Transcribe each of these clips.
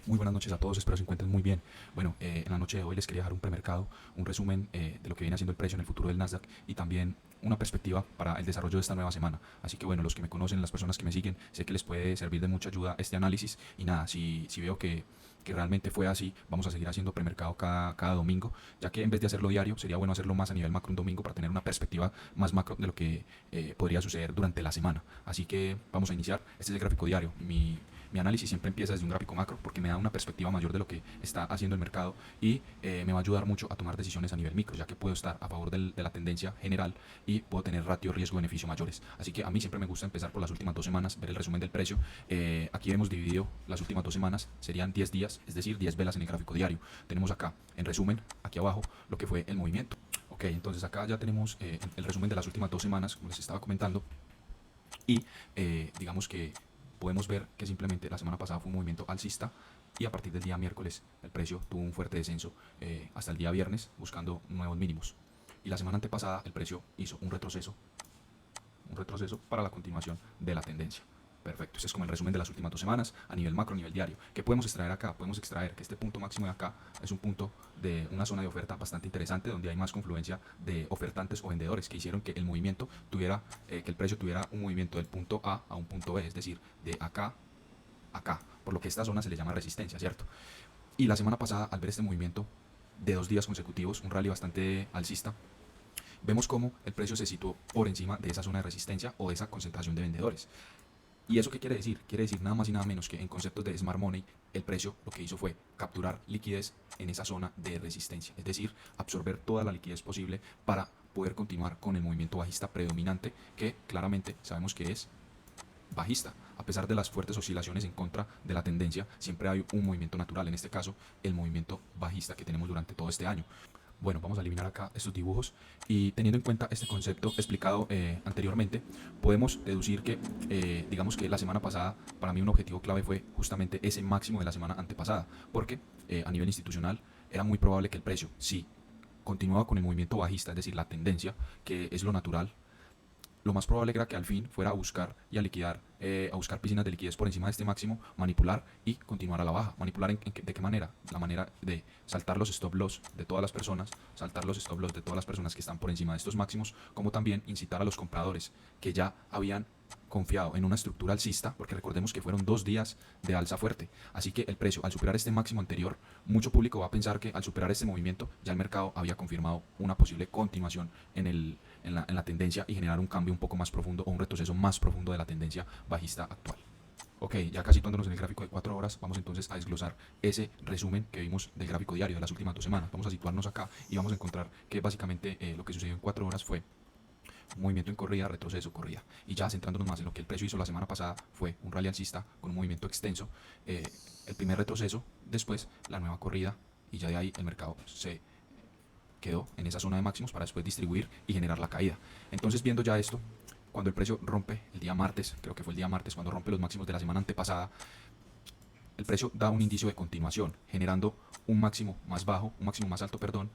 Muy buenas noches a todos, espero se encuentren muy bien. Bueno, en la noche de hoy les quería dejar un premercado, un resumen de lo que viene haciendo el precio en el futuro del Nasdaq y también una perspectiva para el desarrollo de esta nueva semana. Así que bueno, los que me conocen, las personas que me siguen, sé que les puede servir de mucha ayuda este análisis y nada, si veo que realmente fue así, vamos a seguir haciendo premercado cada domingo, ya que en vez de hacerlo diario, sería bueno hacerlo más a nivel macro un domingo para tener una perspectiva más macro de lo que podría suceder durante la semana. Así que vamos a iniciar. Este es el gráfico diario. Mi análisis siempre empieza desde un gráfico macro porque me da una perspectiva mayor de lo que está haciendo el mercado y me va a ayudar mucho a tomar decisiones a nivel micro, ya que puedo estar a favor de la tendencia general y puedo tener ratio riesgo-beneficio mayores. Así que a mí siempre me gusta empezar por las últimas 2 semanas, ver el resumen del precio. Aquí hemos dividido las últimas 2 semanas, serían 10 días, es decir, 10 velas en el gráfico diario. Tenemos acá, en resumen, aquí abajo, lo que fue el movimiento. Ok, entonces acá ya tenemos el resumen de las últimas 2 semanas, como les estaba comentando, y digamos que podemos ver que simplemente la semana pasada fue un movimiento alcista y a partir del día miércoles el precio tuvo un fuerte descenso hasta el día viernes buscando nuevos mínimos. Y la semana antepasada el precio hizo un retroceso para la continuación de la tendencia. Perfecto, ese es como el resumen de las últimas 2 semanas a nivel macro, a nivel diario. ¿Qué podemos extraer acá? Podemos extraer que este punto máximo de acá es un punto de una zona de oferta bastante interesante donde hay más confluencia de ofertantes o vendedores que hicieron que el movimiento tuviera, que el precio tuviera un movimiento del punto A un punto B, es decir, de acá a acá, por lo que esta zona se le llama resistencia, ¿cierto? Y la semana pasada, al ver este movimiento de 2 días consecutivos, un rally bastante alcista, vemos cómo el precio se situó por encima de esa zona de resistencia o de esa concentración de vendedores. ¿Y eso qué quiere decir? Quiere decir nada más y nada menos que en conceptos de Smart Money, el precio lo que hizo fue capturar liquidez en esa zona de resistencia, es decir, absorber toda la liquidez posible para poder continuar con el movimiento bajista predominante que claramente sabemos que es bajista. A pesar de las fuertes oscilaciones en contra de la tendencia, siempre hay un movimiento natural, en este caso el movimiento bajista que tenemos durante todo este año. Bueno, vamos a eliminar acá estos dibujos y teniendo en cuenta este concepto explicado anteriormente, podemos deducir que, digamos que la semana pasada, para mí un objetivo clave fue justamente ese máximo de la semana antepasada, porque a nivel institucional era muy probable que el precio, si continuaba con el movimiento bajista, es decir, la tendencia, que es lo natural, lo más probable era que al fin fuera a buscar y a liquidar, a buscar piscinas de liquidez por encima de este máximo, manipular y continuar a la baja. ¿Manipular de qué manera? La manera de saltar los stop loss de todas las personas, saltar los stop loss de todas las personas que están por encima de estos máximos, como también incitar a los compradores que ya habían confiado en una estructura alcista, porque recordemos que fueron 2 días de alza fuerte. Así que el precio, al superar este máximo anterior, mucho público va a pensar que al superar este movimiento, ya el mercado había confirmado una posible continuación en la tendencia y generar un cambio un poco más profundo o un retroceso más profundo de la tendencia bajista actual. Ok, ya casi situándonos en el gráfico de 4 horas, vamos entonces a desglosar ese resumen que vimos del gráfico diario de las últimas 2 semanas. Vamos a situarnos acá y vamos a encontrar que básicamente lo que sucedió en 4 horas fue movimiento en corrida, retroceso, corrida. Y ya centrándonos más en lo que el precio hizo la semana pasada, fue un rally alcista con un movimiento extenso, el primer retroceso, después la nueva corrida y ya de ahí el mercado se quedó en esa zona de máximos para después distribuir y generar la caída. Entonces, viendo ya esto, cuando el precio rompe el día martes, creo que fue el día martes, cuando rompe los máximos de la semana antepasada, el precio da un indicio de continuación, generando un máximo más bajo, un máximo más alto, perdón,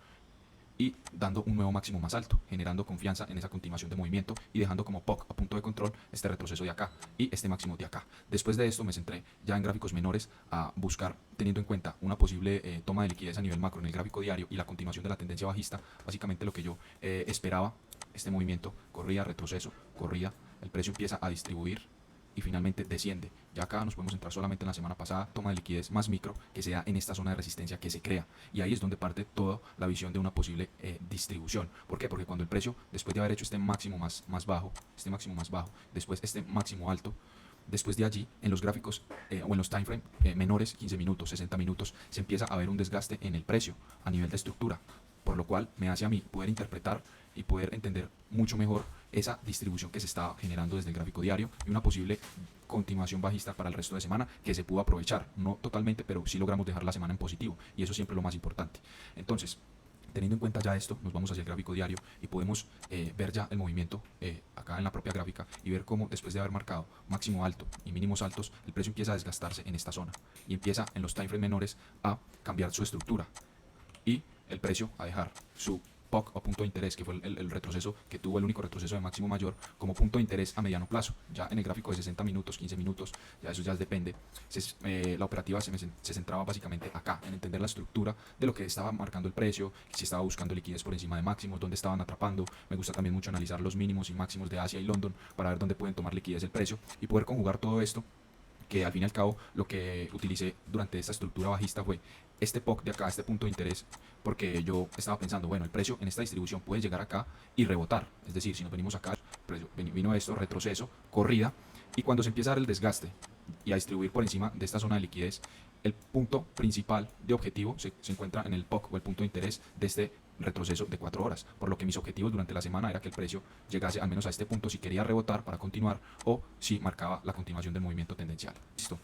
y dando un nuevo máximo más alto, generando confianza en esa continuación de movimiento y dejando como POC a punto de control este retroceso de acá y este máximo de acá. Después de esto me centré ya en gráficos menores a buscar, teniendo en cuenta una posible toma de liquidez a nivel macro en el gráfico diario y la continuación de la tendencia bajista, básicamente lo que yo esperaba, este movimiento, corrida, retroceso, corrida, el precio empieza a distribuir y finalmente desciende. Ya acá nos podemos centrar solamente en la semana pasada, toma de liquidez más micro que sea en esta zona de resistencia que se crea. Y ahí es donde parte toda la visión de una posible distribución. ¿Por qué? Porque cuando el precio, después de haber hecho este máximo más bajo, después este máximo alto, después de allí, en los gráficos o en los time frame menores, 15 minutos, 60 minutos, se empieza a ver un desgaste en el precio a nivel de estructura, por lo cual me hace a mí poder interpretar y poder entender mucho mejor esa distribución que se está generando desde el gráfico diario y una posible continuación bajista para el resto de semana que se pudo aprovechar, no totalmente, pero sí logramos dejar la semana en positivo y eso siempre es lo más importante. Entonces, teniendo en cuenta ya esto, nos vamos hacia el gráfico diario y podemos ver ya el movimiento acá en la propia gráfica y ver cómo después de haber marcado máximo alto y mínimos altos, el precio empieza a desgastarse en esta zona y empieza en los time frames menores a cambiar su estructura y el precio a dejar su POC o punto de interés, que fue el retroceso que tuvo, el único retroceso de máximo mayor, como punto de interés a mediano plazo. Ya en el gráfico de 60 minutos, 15 minutos, ya eso ya depende. La operativa se centraba básicamente acá, en entender la estructura de lo que estaba marcando el precio, si estaba buscando liquidez por encima de máximos, dónde estaban atrapando. Me gusta también mucho analizar los mínimos y máximos de Asia y London para ver dónde pueden tomar liquidez el precio y poder conjugar todo esto, que al fin y al cabo lo que utilicé durante esta estructura bajista fue este POC de acá, este punto de interés, porque yo estaba pensando, bueno, el precio en esta distribución puede llegar acá y rebotar. Es decir, si nos venimos acá, vino esto, retroceso, corrida, y cuando se empieza a dar el desgaste y a distribuir por encima de esta zona de liquidez, el punto principal de objetivo se encuentra en el POC o el punto de interés de este retroceso de 4 horas, por lo que mis objetivos durante la semana era que el precio llegase al menos a este punto si quería rebotar para continuar o si marcaba la continuación del movimiento tendencial. Listo.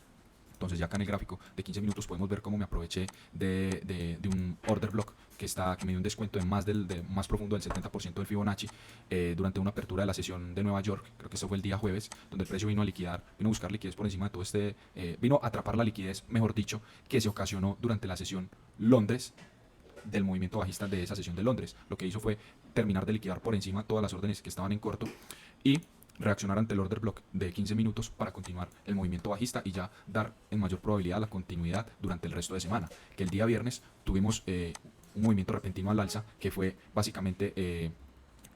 Entonces ya acá en el gráfico de 15 minutos podemos ver cómo me aproveché de un order block que me dio un descuento de más profundo del 70% del Fibonacci durante una apertura de la sesión de Nueva York. Creo que eso fue el día jueves, donde el precio vino a buscar liquidez por encima de todo vino a atrapar la liquidez, mejor dicho, que se ocasionó durante la sesión Londres, del movimiento bajista de esa sesión de Londres. Lo que hizo fue terminar de liquidar por encima todas las órdenes que estaban en corto y reaccionar ante el order block de 15 minutos para continuar el movimiento bajista y ya dar en mayor probabilidad la continuidad durante el resto de semana. Que el día viernes tuvimos un movimiento repentino al alza, que fue básicamente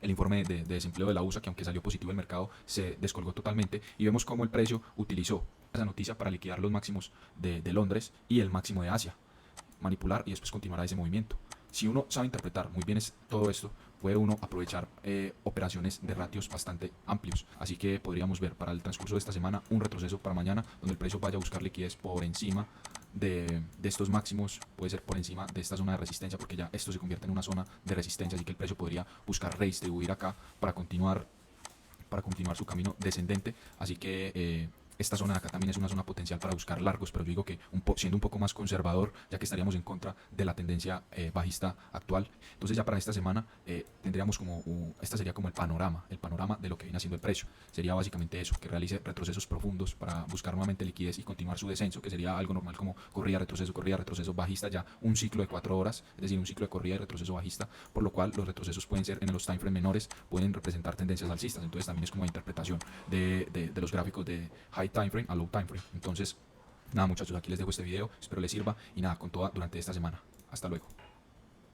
el informe de desempleo de la USA, que aunque salió positivo el mercado se descolgó totalmente, y vemos cómo el precio utilizó esa noticia para liquidar los máximos de Londres y el máximo de Asia, manipular y después continuará ese movimiento. Si uno sabe interpretar muy bien todo esto, puede uno aprovechar operaciones de ratios bastante amplios. Así que podríamos ver para el transcurso de esta semana un retroceso para mañana, donde el precio vaya a buscar liquidez por encima de estos máximos, puede ser por encima de esta zona de resistencia, porque ya esto se convierte en una zona de resistencia, así que el precio podría buscar redistribuir acá para continuar su camino descendente. Así que esta zona de acá también es una zona potencial para buscar largos, pero yo digo que siendo un poco más conservador, ya que estaríamos en contra de la tendencia bajista actual. Entonces ya para esta semana tendríamos esta sería como el panorama de lo que viene haciendo el precio. Sería básicamente eso, que realice retrocesos profundos para buscar nuevamente liquidez y continuar su descenso, que sería algo normal como corrida, retroceso bajista, ya un ciclo de 4 horas, es decir, un ciclo de corrida y retroceso bajista, por lo cual los retrocesos pueden ser en los time frame menores, pueden representar tendencias alcistas. Entonces también es como la interpretación de los gráficos de high time frame a low time frame. Entonces, nada muchachos, aquí les dejo este video, espero les sirva y nada, con toda durante esta semana. Hasta luego.